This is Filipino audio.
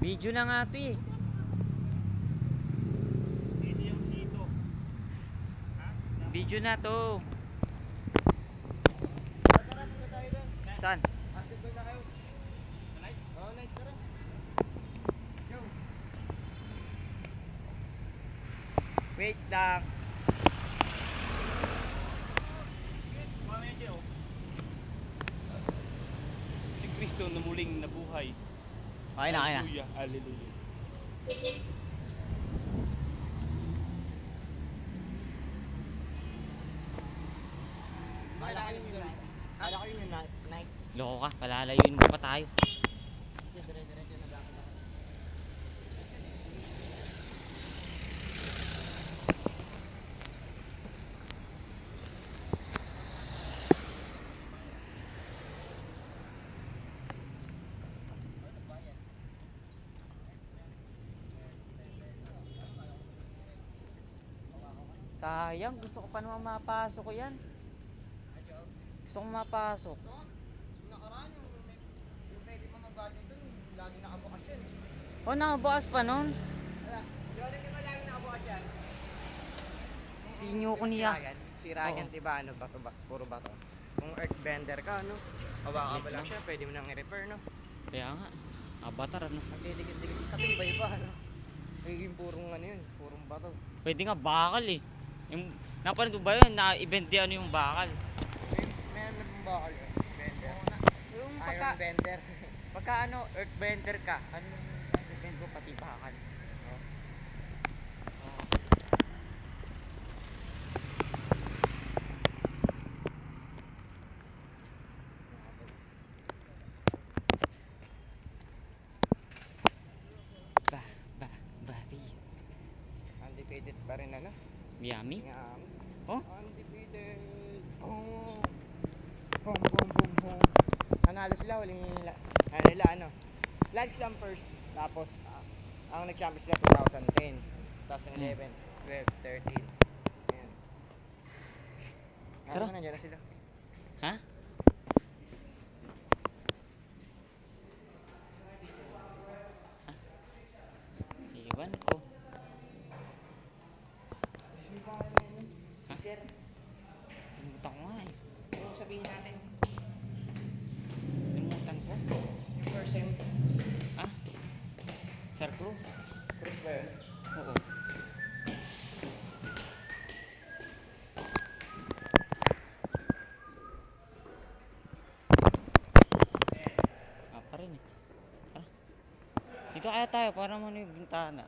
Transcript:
Video na nga to eh. Dito yung sito. Video na to. Saan? Basketball na kayo. Nights? Oo, nights na rin. Yo. Wait lang. Si Kristo na muling nabuhay. Okay na, okay na. Hallelujah, hallelujah. Kala kayo yung night. Loko ka, palalayuin mo pa tayo. Dire-diretso na lang. Sayang, gusto ko pa naman mapasok ko yan. Gusto ko mapasok. Nakaraan yung pwede pa mag-badminton, laging nakabukas yan. Oh, nakabukas pa nun. Wala. Di ba laging nakabukas yan? Hindi nyo ko niya. Si Ryan, Oo. diba ano, bato, puro bato. Kung earthbender ka, no? Hawakan mo lang siya, pwede mo nang i-repair, no? Kaya nga, avatar ano. Ang didikit-dikit sa tibay pa, no? Nagiging purong ano yun, purong bato. Pwede nga bakal eh. Yung, napanood ko ba yun? Na-event di ano yung bakal. May ano bang bakal yun? Bender? Yung Iron bender. pagka ano, earthbender ka, ano yung event ko pati bakal. Bari. Undefeated pa rin, ano? Miami? Ngam. Oh? Undefeated. Oh. Boom, boom, boom, boom. Nanalo sila, huling ano nila, ano? Lag slumpers. Tapos, ang nag-champion sila 2010, 2011, 12, 13. Ayan. Tara. Ano, nandiyan na sila. Ha? Iwan ko. Ha? Sir, Limutan ko nga eh. ano sabihin natin? Limutan ko. Yung first time, Ah? Sir Cruz? Chris ba yun? Oo. Pa rin eh. Tara. Dito kaya tayo para mano yung bintana.